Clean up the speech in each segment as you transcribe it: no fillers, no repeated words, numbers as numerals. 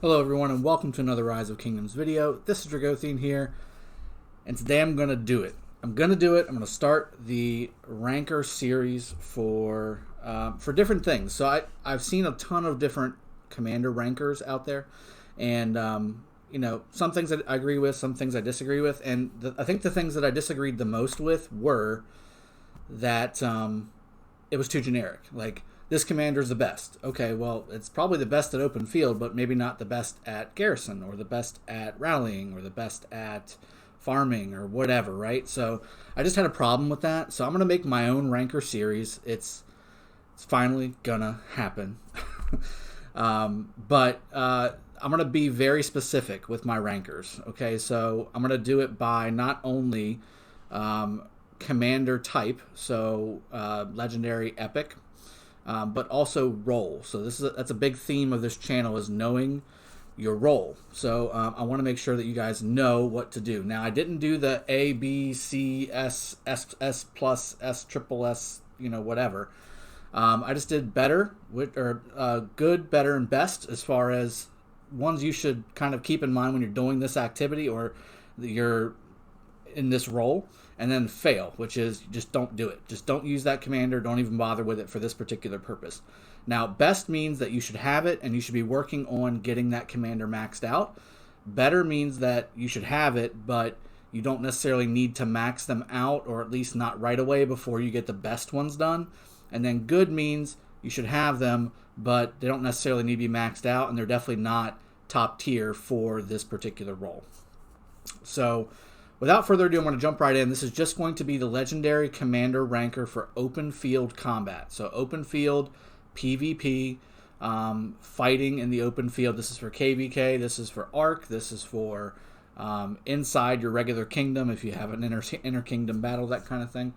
Hello everyone and welcome to another Rise of Kingdoms video. This is Dragothian here, and today I'm going to do it. I'm going to start the ranker series for different things. So I've seen a ton of different commander rankers out there, and some things that I agree with, some things I disagree with, and I think the things that I disagreed the most with were that it was too generic. Like, this commander's the best. Okay, well, it's probably the best at open field, but maybe not the best at garrison, or the best at rallying, or the best at farming, or whatever, right? So I just had a problem with that. So I'm going to make my own ranker series. It's finally gonna happen. But I'm going to be very specific with my rankers. Okay, so I'm going to do it by not only commander type, so legendary, epic, but also role. So that's a big theme of this channel, is knowing your role. So I want to make sure that you guys know what to do. Now, I didn't do the A, B, C, S, S plus, S triple S, whatever. I just did better, good, better, and best, as far as ones you should kind of keep in mind when you're doing this activity or you're in this role. And then fail, which is just don't do it. Just don't use that commander. Don't even bother with it for this particular purpose. Now, best means that you should have it and you should be working on getting that commander maxed out. Better means that you should have it, but you don't necessarily need to max them out, or at least not right away before you get the best ones done. And then good means you should have them, but they don't necessarily need to be maxed out, and they're definitely not top tier for this particular role. So without further ado, I'm going to jump right in. This is just going to be the legendary commander ranker for open field combat. So open field, PvP, fighting in the open field. This is for KVK. This is for Arc. This is for inside your regular kingdom, if you have an inner kingdom battle, that kind of thing.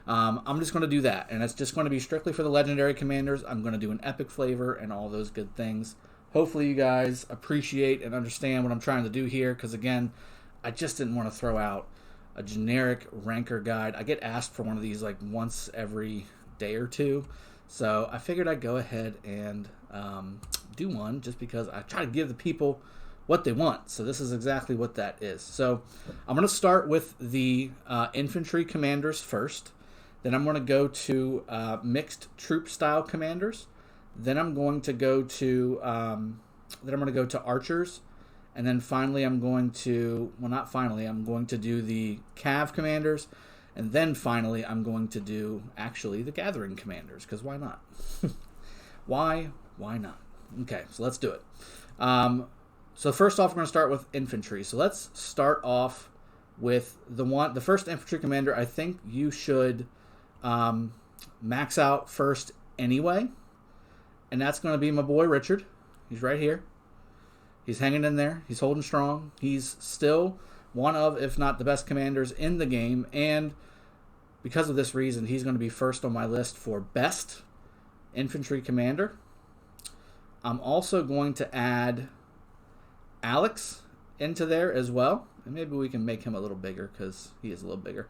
I'm just going to do that, and it's just going to be strictly for the legendary commanders. I'm going to do an epic flavor and all those good things. Hopefully you guys appreciate and understand what I'm trying to do here, because again, I just didn't want to throw out a generic ranker guide. I get asked for one of these like once every day or two. So I figured I'd go ahead and do one, just because I try to give the people what they want. So this is exactly what that is. So I'm going to start with the infantry commanders first. Then I'm going to go to mixed troop style commanders. Then I'm going to go to archers. And then finally, I'm going to do the Cav commanders. And then finally, I'm going to do, actually, the gathering commanders, because why not? Why not? Okay, so let's do it. So first off, we're going to start with infantry. So let's start off with the first infantry commander. I think you should max out first anyway. And that's going to be my boy Richard. He's right here. He's hanging in there. He's holding strong. He's still one of, if not the best commanders in the game. And because of this reason, he's going to be first on my list for best infantry commander. I'm also going to add Alex into there as well. And maybe we can make him a little bigger, because he is a little bigger.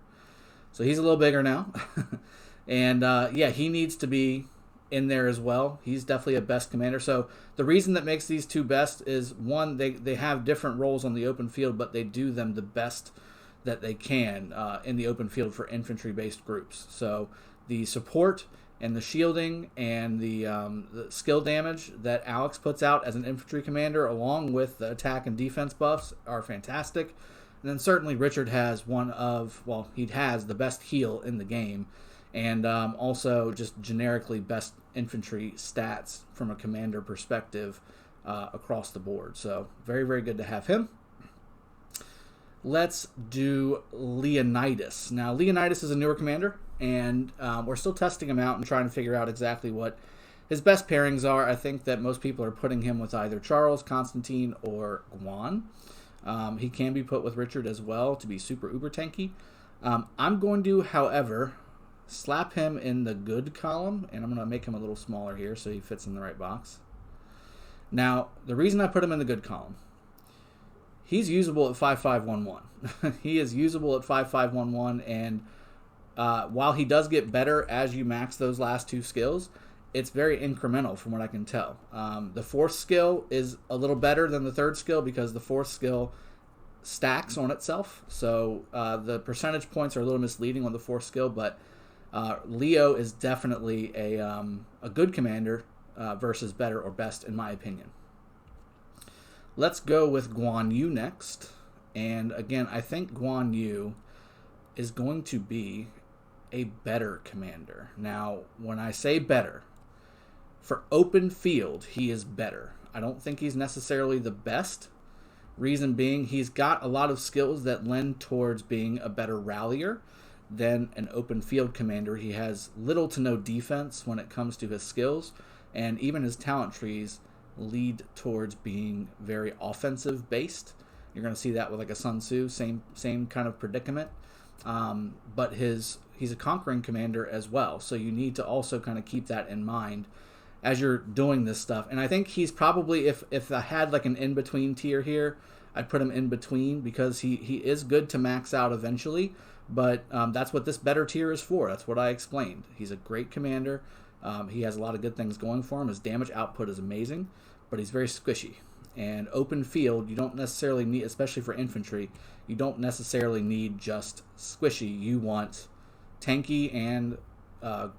So he's a little bigger now. And yeah, he needs to be in there as well. He's definitely a best commander. So the reason that makes these two best is, one, they have different roles on the open field, but they do them the best that they can in the open field for infantry based groups. So the support and the shielding and the skill damage that Alex puts out as an infantry commander, along with the attack and defense buffs, are fantastic. And then certainly Richard has he has the best heal in the game. And also just generically best infantry stats from a commander perspective across the board. So very, very good to have him. Let's do Leonidas. Now, Leonidas is a newer commander, and we're still testing him out and trying to figure out exactly what his best pairings are. I think that most people are putting him with either Charles, Constantine, or Guan. He can be put with Richard as well to be super uber tanky. I'm going to, however, slap him in the good column, and I'm going to make him a little smaller here so he fits in the right box. Now, the reason I put him in the good column, he's usable at 5511. He is usable at 5511, and while he does get better as you max those last two skills, it's very incremental from what I can tell. The fourth skill is a little better than the third skill because the fourth skill stacks on itself. So the percentage points are a little misleading on the fourth skill, but Leo is definitely a good commander versus better or best in my opinion. Let's go with Guan Yu next. And again, I think Guan Yu is going to be a better commander. Now, when I say better, for open field, he is better. I don't think he's necessarily the best. Reason being, he's got a lot of skills that lend towards being a better rallier than an open field commander. He has little to no defense when it comes to his skills, and even his talent trees lead towards being very offensive based. You're going to see that with like a Sun Tzu, same kind of predicament. But he's a conquering commander as well, so you need to also kind of keep that in mind as you're doing this stuff. And I think he's probably, if I had like an in-between tier here, I'd put him in between because he is good to max out eventually, but that's what this better tier is for. That's what I explained. He's a great commander. He has a lot of good things going for him. His damage output is amazing, but he's very squishy. And open field, you don't necessarily need, especially for infantry, you don't necessarily need just squishy. You want tanky and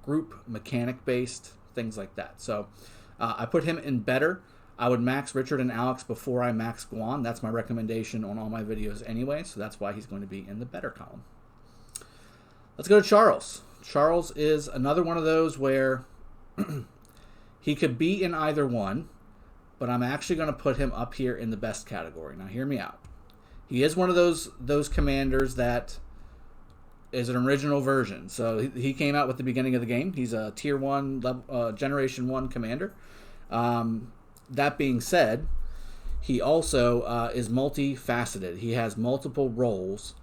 group mechanic based, things like that. So I put him in better. I would max Richard and Alex before I max Guan. That's my recommendation on all my videos anyway, so that's why he's going to be in the better column. Let's go to Charles. Charles is another one of those where he could be in either one, but I'm actually going to put him up here in the best category. Now, hear me out. He is one of those commanders that is an original version. So he came out with the beginning of the game. He's a tier 1, generation 1 commander. That being said, he also is multifaceted. He has multiple roles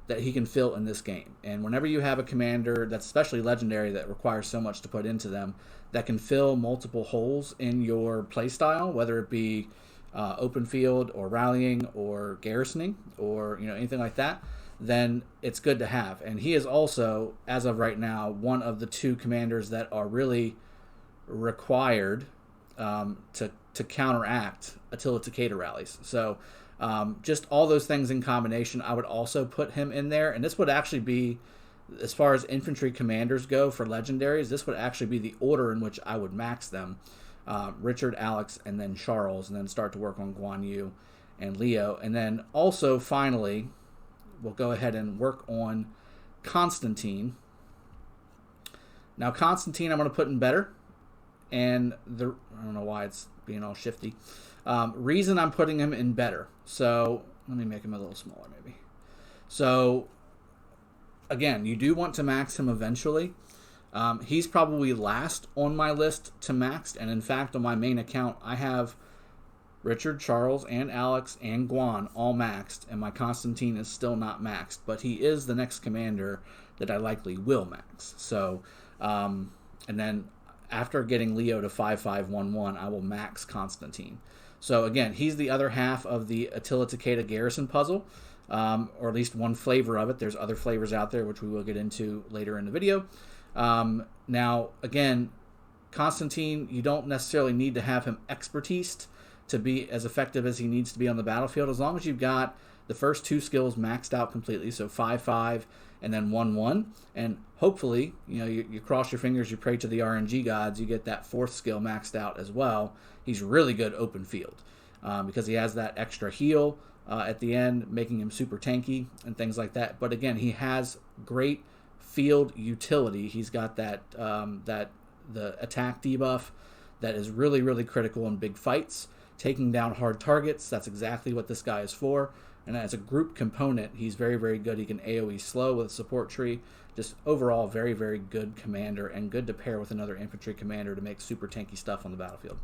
that he can fill in this game. And whenever you have a commander that's especially legendary that requires so much to put into them, that can fill multiple holes in your playstyle, whether it be open field or rallying or garrisoning or anything like that, then it's good to have. And he is also, as of right now, one of the 2 commanders that are really required to counteract Attila Takeda rallies. So just all those things in combination, I would also put him in there. And this would actually be, as far as infantry commanders go for legendaries, this would actually be the order in which I would max them. Richard, Alex, and then Charles, and then start to work on Guan Yu and Leo. And then also, finally, we'll go ahead and work on Constantine. Now, Constantine I'm going to put in better. And I don't know why it's being all shifty. Reason I'm putting him in better. So let me make him a little smaller maybe. So again, you do want to max him eventually. He's probably last on my list to max. And in fact, on my main account, I have Richard, Charles, and Alex, and Guan all maxed. And my Constantine is still not maxed. But he is the next commander that I likely will max. So, and then after getting Leo to 5511, I will max Constantine. So again, he's the other half of the Attila Takeda garrison puzzle, or at least one flavor of it. There's other flavors out there, which we will get into later in the video. Now, again, Constantine, you don't necessarily need to have him expertised to be as effective as he needs to be on the battlefield, as long as you've got the first 2 skills maxed out completely, so 5-5 and then 1-1, and hopefully, you cross your fingers, you pray to the RNG gods, you get that 4th skill maxed out as well. He's really good open field because he has that extra heal at the end, making him super tanky and things like that. But again, he has great field utility. He's got the attack debuff that is really, really critical in big fights, taking down hard targets. That's exactly what this guy is for. And as a group component, he's very, very good. He can AoE slow with a support tree. Just overall, very, very good commander, and good to pair with another infantry commander to make super tanky stuff on the battlefield.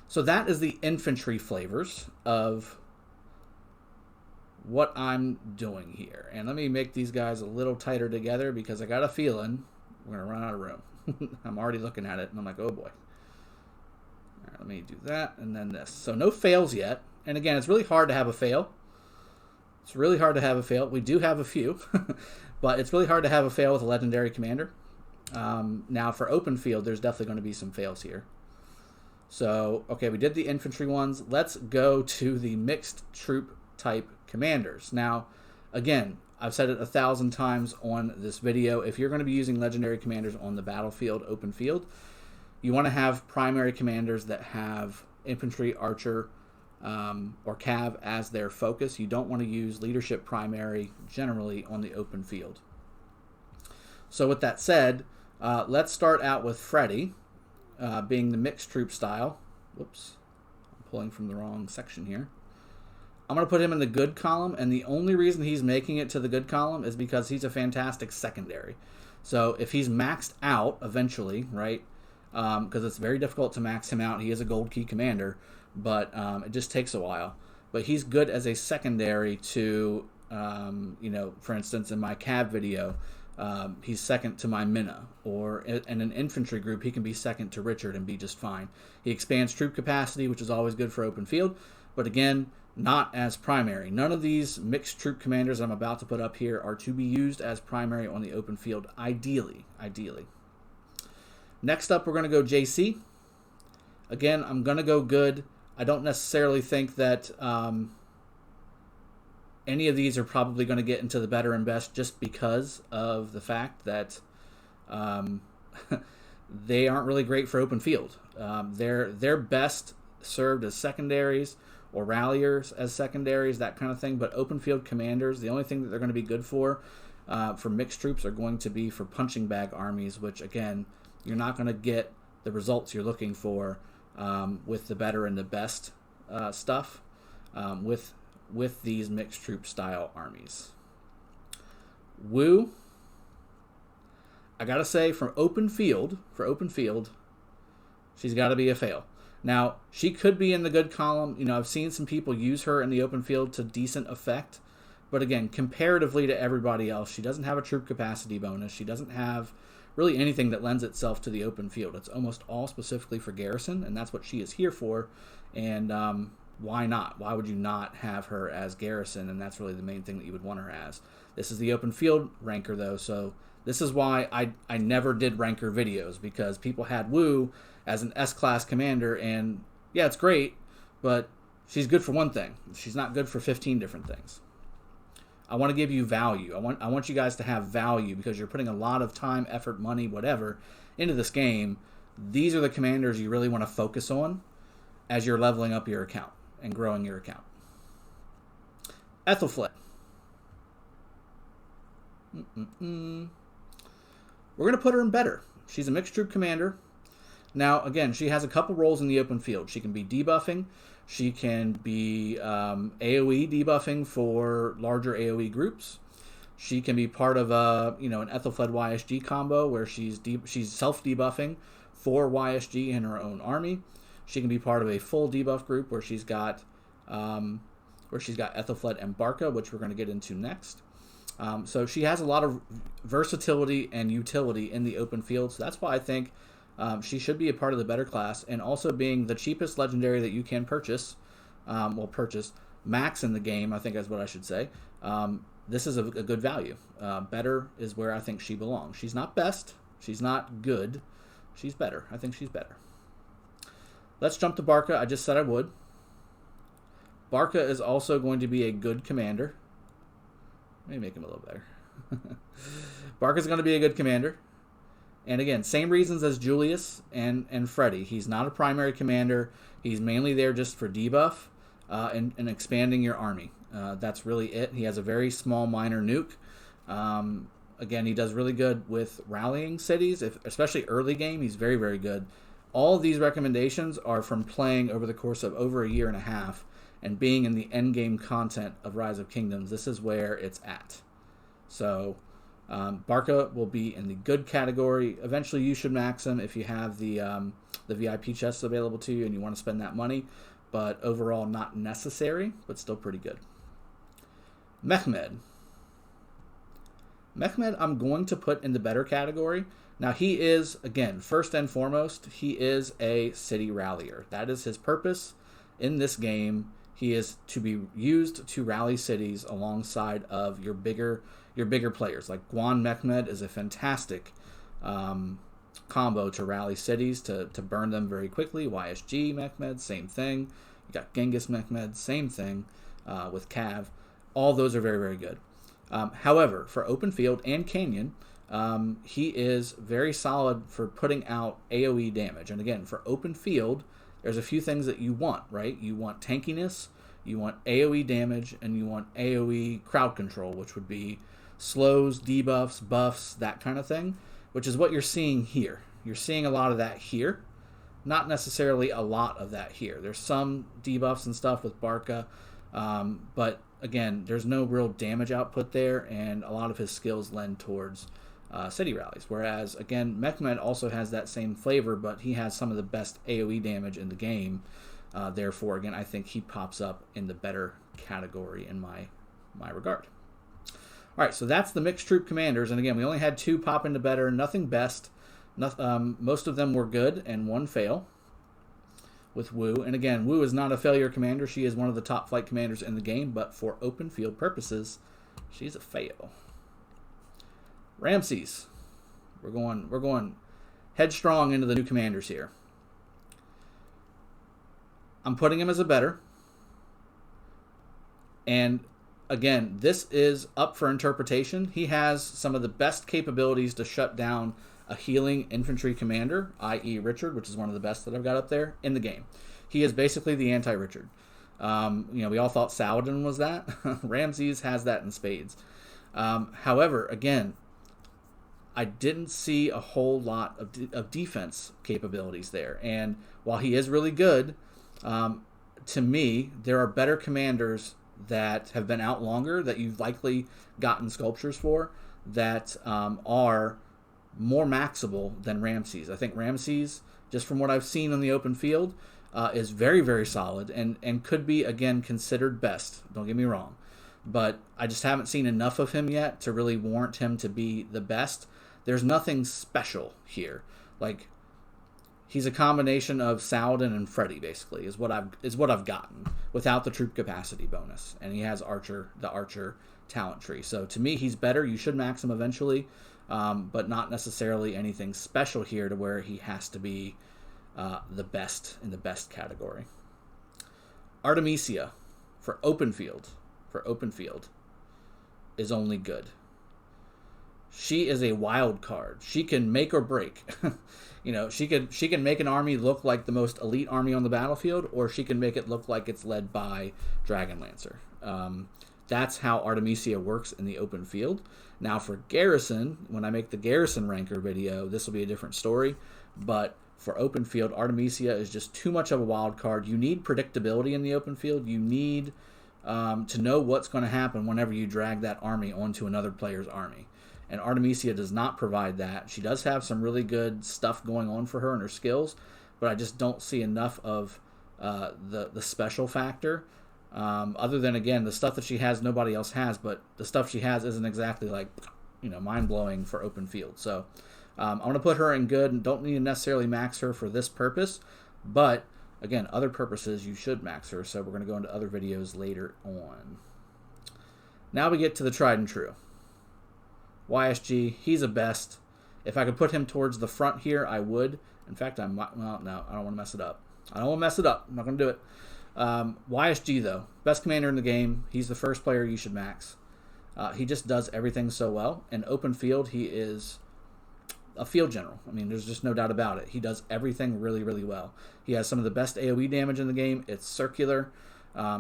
So that is the infantry flavors of what I'm doing here. And let me make these guys a little tighter together because I got a feeling we're going to run out of room. I'm already looking at it, and I'm like, oh boy. All right, let me do that, and then this. So no fails yet. And again, it's really hard to have a fail. It's really hard to have a fail. We do have a few, but it's really hard to have a fail with a legendary commander. Now for open field, there's definitely going to be some fails here. So, okay, we did the infantry ones. Let's go to the mixed troop type commanders. Now, again, I've said it 1,000 times on this video. If you're going to be using legendary commanders on the battlefield, open field, you want to have primary commanders that have infantry, archer, or cav as their focus. You don't want to use leadership primary generally on the open field. So with that said, let's start out with Freddy, being the mixed troop style. Whoops, I'm pulling from the wrong section here. I'm going to put him in the good column, and the only reason he's making it to the good column is because he's a fantastic secondary. So if he's maxed out eventually, right, because it's very difficult to max him out. He is a gold key commander, but it just takes a while. But he's good as a secondary to, for instance, in my Cav video, he's second to my Minna, or in an infantry group, he can be second to Richard and be just fine. He expands troop capacity, which is always good for open field, but again, not as primary. None of these mixed troop commanders I'm about to put up here are to be used as primary on the open field, ideally. Next up, we're going to go JC. Again, I'm going to go good. I don't necessarily think that any of these are probably going to get into the better and best just because of the fact that they aren't really great for open field. They're best served as secondaries or ralliers as secondaries, that kind of thing. But open field commanders, the only thing that they're going to be good for mixed troops are going to be for punching bag armies, which again, you're not going to get the results you're looking for with the better and the best stuff with these mixed troop style armies. Wu, I gotta say, for open field, she's got to be a fail. Now, she could be in the good column. I've seen some people use her in the open field to decent effect. But again, comparatively to everybody else, she doesn't have a troop capacity bonus. She doesn't have really anything that lends itself to the open field. It's almost all specifically for garrison, and that's what she is here for. And why not? Why would you not have her as garrison? And that's really the main thing that you would want her as. This is the open field ranker, though, so this is why I never did ranker videos, because people had Wu as an S-class commander, and yeah, it's great, but she's good for one thing. She's not good for 15 different things. I want to give you value. I want you guys to have value because you're putting a lot of time, effort, money, whatever, into this game. These are the commanders you really want to focus on as you're leveling up your account and growing your account. Ethelflaed. We're going to put her in better. She's a mixed troop commander. Now, again, she has a couple roles in the open field. She can be debuffing. She can be AoE debuffing for larger AoE groups. She can be part of an Ethelflaed YSG combo where she's self-debuffing for YSG in her own army. She can be part of a full debuff group where she's got Ethelflaed and Barca, which we're going to get into next. So she has a lot of versatility and utility in the open field. So that's why I think she should be a part of the better class, and also being the cheapest legendary that you can purchase, max in the game, I think is what I should say. This is a good value. Better is where I think she belongs. She's not best. She's not good. She's better. I think she's better. Let's jump to Barca. I just said I would. Barca is also going to be a good commander. Let me make him a little better. Barca's going to be a good commander. And again, same reasons as Julius and Freddy. He's not a primary commander. He's mainly there just for debuff and expanding your army. That's really it. He has a very small minor nuke. Again, he does really good with rallying cities, especially early game. He's very, very good. All of these recommendations are from playing over the course of over a year and a half and being in the end game content of Rise of Kingdoms. This is where it's at. So Barca will be in the good category. Eventually, you should max him if you have the VIP chests available to you and you want to spend that money. But overall, not necessary, but still pretty good. Mehmed, I'm going to put in the better category. Now, he is, again, first and foremost, he is a city rallier. That is his purpose in this game. He is to be used to rally cities alongside of your bigger players. Like Guan Mehmed is a fantastic combo to rally cities to burn them very quickly. YSG Mechmed, same thing. You got Genghis Mechmed, same thing with Cav. All those are very, very good. However, for open field and canyon, he is very solid for putting out AoE damage. And again, for open field, there's a few things that you want, right? You want tankiness, you want AoE damage, and you want AoE crowd control, which would be slows, debuffs, buffs, that kind of thing, which is what you're seeing here. You're seeing a lot of that here. Not necessarily a lot of that here. There's some debuffs and stuff with Barca, but again, there's no real damage output there, and a lot of his skills lend towards city rallies. Whereas, again, Mechmed also has that same flavor, but he has some of the best AoE damage in the game. Therefore, again, I think he pops up in the better category in my regard. All right, so that's the mixed troop commanders, and again, we only had 2 pop into better, nothing best. Most of them were good, and 1 fail with Wu. And again, Wu is not a failure commander. She is one of the top flight commanders in the game, but for open field purposes, she's a fail. Ramses. We're going headstrong into the new commanders here. I'm putting him as a better. And again, this is up for interpretation. He has some of the best capabilities to shut down a healing infantry commander, i.e. Richard, which is one of the best that I've got up there in the game. He is basically the anti-Richard. We all thought Saladin was that. Ramses has that in spades. However, again, I didn't see a whole lot of defense capabilities there. And while he is really good, to me, there are better commanders that have been out longer that you've likely gotten sculptures for that are more maxable than Ramses. I think Ramses, just from what I've seen on the open field, is very, very solid and could be, again, considered best. Don't get me wrong. But I just haven't seen enough of him yet to really warrant him to be the best. There's nothing special here. Like, he's a combination of Saladin and Freddy, basically, is what I've gotten without the troop capacity bonus. And he has the Archer talent tree. So to me, he's better. You should max him eventually, but not necessarily anything special here to where he has to be the best in the best category. Artemisia for open field is only good. She is a wild card. She can make or break. She can make an army look like the most elite army on the battlefield, or she can make it look like it's led by Dragonlancer. That's how Artemisia works in the open field. Now for Garrison, when I make the Garrison ranker video, this will be a different story. But for open field, Artemisia is just too much of a wild card. You need predictability in the open field. You need to know what's going to happen whenever you drag that army onto another player's army. And Artemisia does not provide that. She does have some really good stuff going on for her and her skills, but I just don't see enough of the special factor. Other than, again, the stuff that she has nobody else has, but the stuff she has isn't exactly like, mind-blowing for open field. So I'm going to put her in good and don't need to necessarily max her for this purpose, but again, other purposes you should max her, so we're going to go into other videos later on. Now we get to the tried and true. YSG, he's a best. If I could put him towards the front here, I would. In fact, no, I don't want to mess it up. I'm not going to do it. YSG, though, best commander in the game. He's the first player you should max. He just does everything so well. In open field, he is a field general. I mean, there's just no doubt about it. He does everything really, really well. He has some of the best AoE damage in the game. It's circular.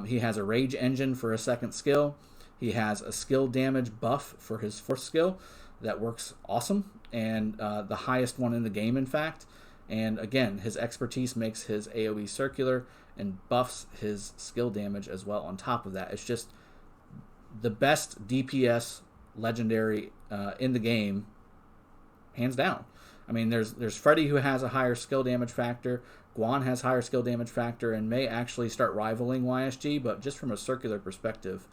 He has a rage engine for a second skill. He has a skill damage buff for his fourth skill that works awesome, and the highest one in the game, in fact. And again, his expertise makes his AoE circular and buffs his skill damage as well on top of that. It's just the best DPS legendary in the game, hands down. I mean, there's Freddy, who has a higher skill damage factor. Guan has higher skill damage factor and may actually start rivaling YSG, but just from a circular perspective,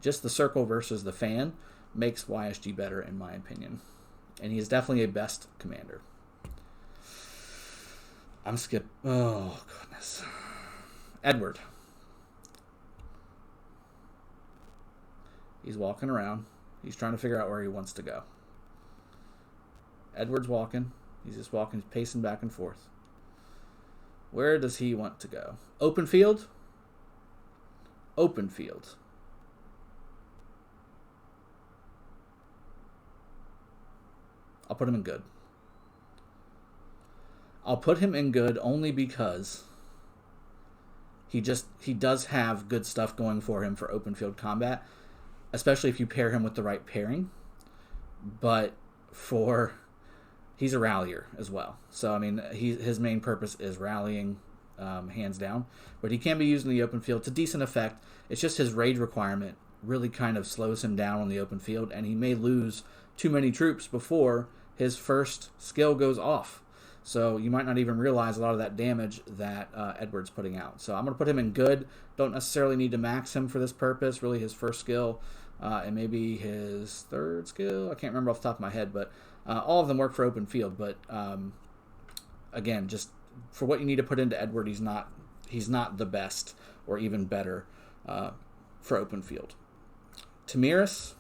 just the circle versus the fan makes YSG better, in my opinion. And he is definitely a best commander. Oh, goodness. Edward. He's walking around. He's trying to figure out where he wants to go. Edward's walking. He's just walking, pacing back and forth. Where does he want to go? Open field? Open field. I'll put him in good. I'll put him in good only because he does have good stuff going for him for open field combat, especially if you pair him with the right pairing. But he's a rallier as well. So, I mean, his main purpose is rallying, hands down. But he can be used in the open field to decent effect. It's just his rage requirement really kind of slows him down on the open field, and he may lose too many troops before his first skill goes off. So you might not even realize a lot of that damage that Edward's putting out. So I'm going to put him in good. Don't necessarily need to max him for this purpose. Really his first skill and maybe his third skill. I can't remember off the top of my head, but all of them work for open field. But again, just for what you need to put into Edward, he's not the best or even better for open field. Tamiris,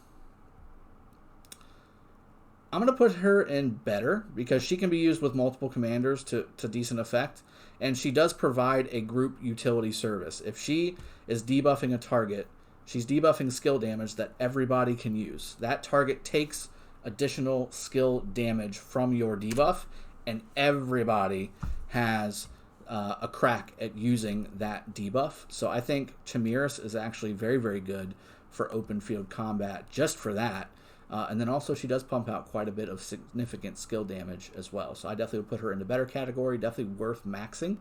I'm going to put her in better because she can be used with multiple commanders to decent effect, and she does provide a group utility service. If she is debuffing a target, she's debuffing skill damage that everybody can use. That target takes additional skill damage from your debuff, and everybody has a crack at using that debuff. So I think Tamiris is actually very, very good for open field combat just for that. And then also she does pump out quite a bit of significant skill damage as well. So I definitely would put her in the better category, definitely worth maxing,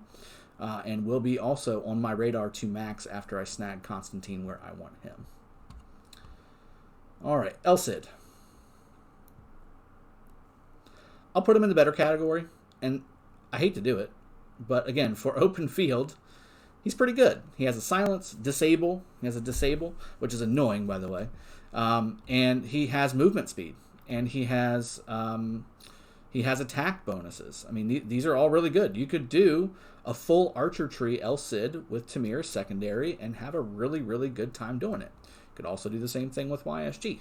and will be also on my radar to max after I snag Constantine where I want him. All right, El Cid. I'll put him in the better category, and I hate to do it, but again, for open field, he's pretty good. He has a silence, disable. He has a disable, which is annoying, by the way. And he has movement speed, and he has attack bonuses. I mean, these are all really good. You could do a full archer tree El Cid with Tamir secondary and have a really, really good time doing it. You could also do the same thing with YSG.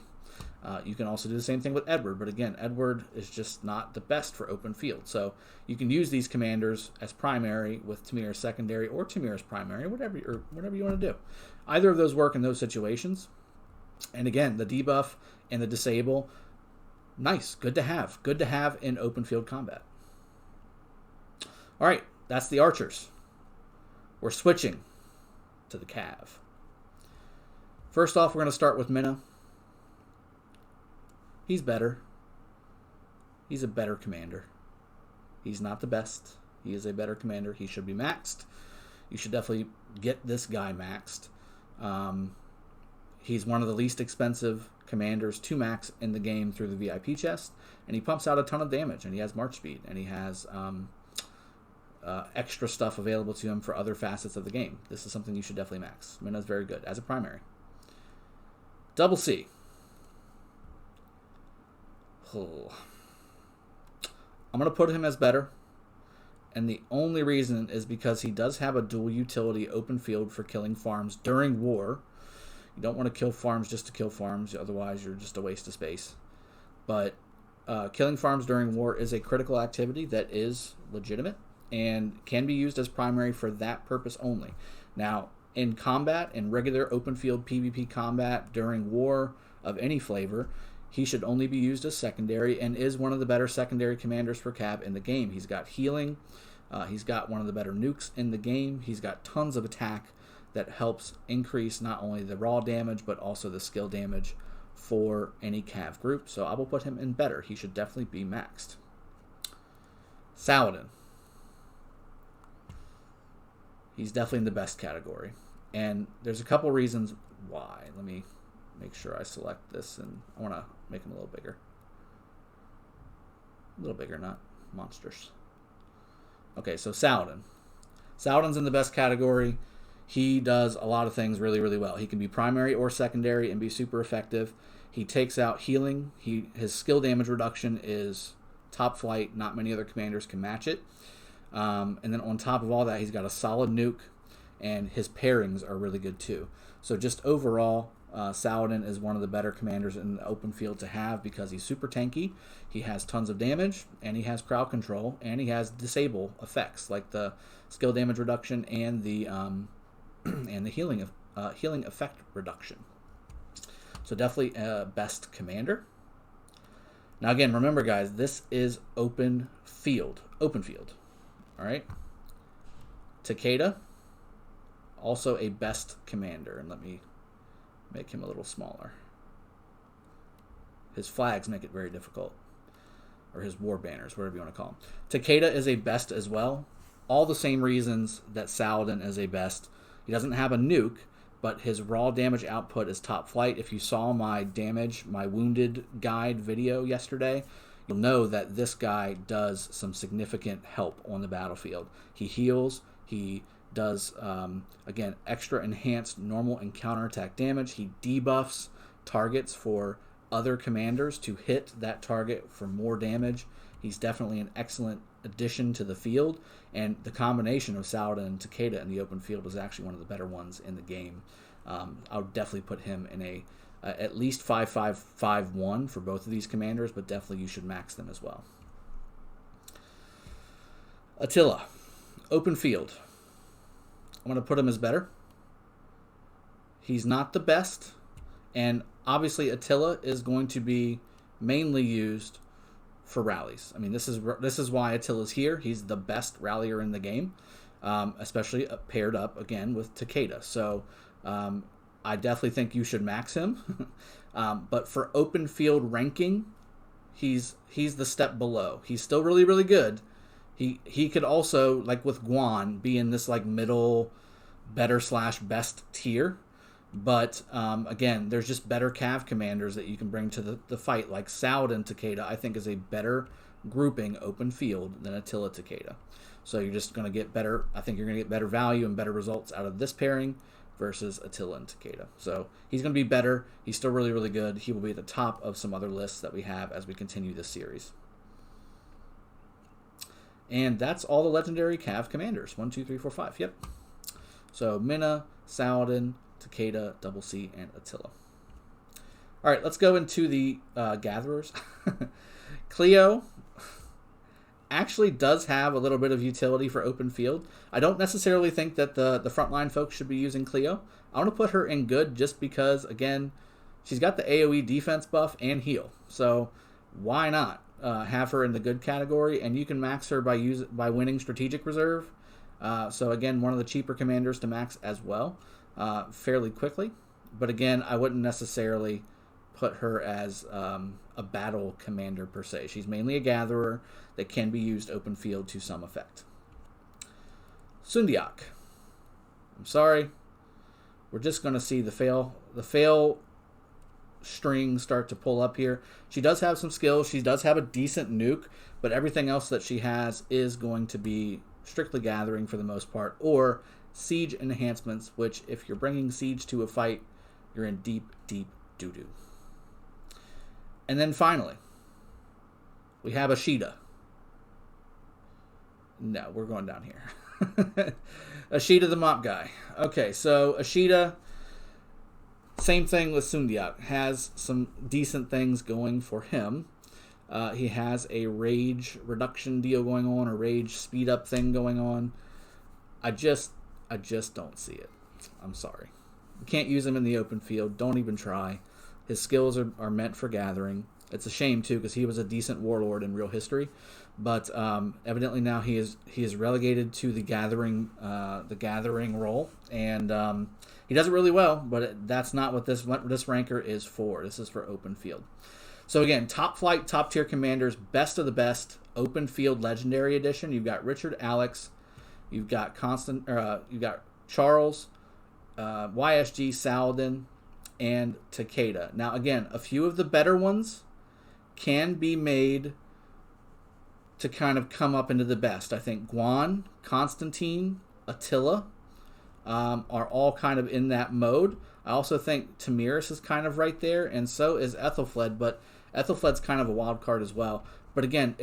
You can also do the same thing with Edward, but again, Edward is just not the best for open field. So you can use these commanders as primary with Tamir secondary or Tamir's primary, whatever you want to do. Either of those work in those situations. And again, the debuff and the disable, nice, good to have in open field combat. All right, that's the archers. We're switching to the Cav. First off, we're going to start with Minna. He's better. He's a better commander. He's not the best. He is a better commander. He should be maxed. You should definitely get this guy maxed. He's one of the least expensive commanders to max in the game through the VIP chest, and he pumps out a ton of damage, and he has march speed, and he has extra stuff available to him for other facets of the game. This is something you should definitely max. Minna's very good as a primary. Double C. Oh. I'm going to put him as better, and the only reason is because he does have a dual utility open field for killing farms during war. You don't want to kill farms just to kill farms, otherwise you're just a waste of space. But killing farms during war is a critical activity that is legitimate and can be used as primary for that purpose only. Now, in combat, in regular open field PvP combat during war of any flavor, he should only be used as secondary and is one of the better secondary commanders for Cav in the game. He's got healing. He's got one of the better nukes in the game. He's got tons of attack that helps increase not only the raw damage, but also the skill damage for any Cav group. So I will put him in better. He should definitely be maxed. Saladin. He's definitely in the best category. And there's a couple reasons why. Let me make sure I select this, and I want to make him a little bigger. A little bigger, not monsters. Okay, so Saladin. Saladin's in the best category. He does a lot of things really, really well. He can be primary or secondary and be super effective. He takes out healing. His skill damage reduction is top flight. Not many other commanders can match it. And then on top of all that, he's got a solid nuke, and his pairings are really good too. So just overall, Saladin is one of the better commanders in the open field to have because he's super tanky, he has tons of damage, and he has crowd control, and he has disable effects like the skill damage reduction and the and the healing effect reduction. So definitely a best commander. Now again, remember guys, this is open field. Open field. Alright. Takeda, also a best commander. And let me make him a little smaller. His flags make it very difficult. Or his war banners, whatever you want to call them. Takeda is a best as well. All the same reasons that Saladin is a best. He doesn't have a nuke, but his raw damage output is top flight. If you saw my wounded guide video yesterday, you'll know that this guy does some significant help on the battlefield. He heals, he does, again, extra enhanced normal and counterattack damage. He debuffs targets for other commanders to hit that target for more damage. He's definitely an excellent addition to the field, and the combination of Saladin and Takeda in the open field is actually one of the better ones in the game. I would definitely put him in a at least 5-5-5-1 for both of these commanders, but definitely you should max them as well. Attila, open field. I'm going to put him as better. He's not the best, and obviously Attila is going to be mainly used for rallies. I mean, this is why Attila's here. He's the best rallier in the game, especially paired up again with Takeda. So I definitely think you should max him. But for open field ranking, he's the step below. He's still really, really good. He could also, like with Guan, be in this like middle better / best tier. But again, there's just better cav commanders that you can bring to the fight. Like Saladin Takeda, I think, is a better grouping open field than Attila Takeda. So you're just going to get better. I think you're going to get better value and better results out of this pairing versus Attila and Takeda. So he's going to be better. He's still really, really good. He will be at the top of some other lists that we have as we continue this series. And that's all the legendary cav commanders. 1, 2, 3, 4, 5. Yep. So Mina, Saladin, Takeda, Double C, and Attila. All right, let's go into the gatherers. Cleo actually does have a little bit of utility for open field. I don't necessarily think that the frontline folks should be using Cleo. I want to put her in good just because, again, she's got the AoE defense buff and heal. So why not have her in the good category? And you can max her by winning strategic reserve. So again, one of the cheaper commanders to max as well. Fairly quickly, but again, I wouldn't necessarily put her as a battle commander per se. She's mainly a gatherer that can be used open field to some effect. Sundiak, I'm sorry, we're just going to see the fail string start to pull up here. She does have some skills. She does have a decent nuke, but everything else that she has is going to be strictly gathering for the most part, or siege enhancements, which if you're bringing siege to a fight, you're in deep, deep doo-doo. And then finally, we have Ashida. No, we're going down here. Ashida the mop guy. Okay, so Ashida, same thing with Sundiak, has some decent things going for him. He has a rage reduction deal going on, a rage speed up thing going on. I just don't see it. I'm sorry. You can't use him in the open field. Don't even try. His skills are meant for gathering. It's a shame too, because he was a decent warlord in real history, but evidently now he is relegated to the gathering role, and he does it really well. But that's not what this ranker is for. This is for open field. So again, top flight, top tier commanders, best of the best, open field legendary edition. You've got Richard Alex. You've got you've got Charles, YSG, Saladin, and Takeda. Now, again, a few of the better ones can be made to kind of come up into the best. I think Guan, Constantine, Attila are all kind of in that mode. I also think Tamiris is kind of right there, and so is Ethelfled, but Ethelfled's kind of a wild card as well. But again,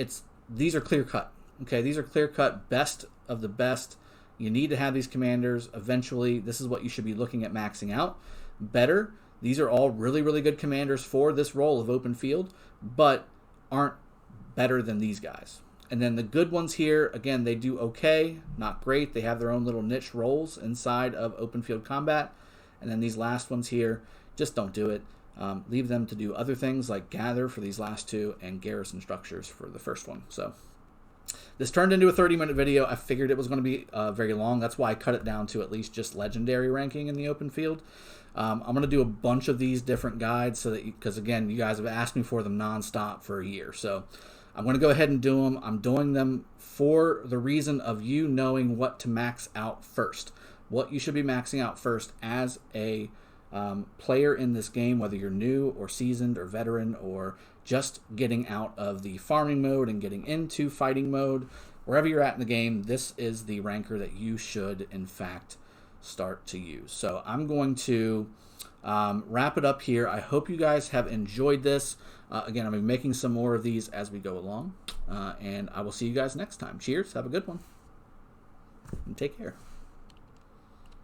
these are clear cut. Okay, these are clear cut, best of the best. You need to have these commanders. Eventually, this is what you should be looking at maxing out. Better These are all really, really good commanders for this role of open field, but aren't better than these guys. And then the good ones here, again, they do okay, not great. They have their own little niche roles inside of open field combat. And then these last ones here, just don't do it. Leave them to do other things like gather for these last two and garrison structures for the first one. So this turned into a 30-minute video. I figured it was going to be very long. That's why I cut it down to at least just legendary ranking in the open field. I'm going to do a bunch of these different guides so that because again, you guys have asked me for them nonstop for a year. So I'm going to go ahead and do them. I'm doing them for the reason of you knowing what to max out first. What you should be maxing out first as a player in this game, whether you're new or seasoned or veteran or just getting out of the farming mode and getting into fighting mode. Wherever you're at in the game, this is the ranker that you should, in fact, start to use. So I'm going to wrap it up here. I hope you guys have enjoyed this. Again, I'll be making some more of these as we go along. And I will see you guys next time. Cheers. Have a good one. And take care.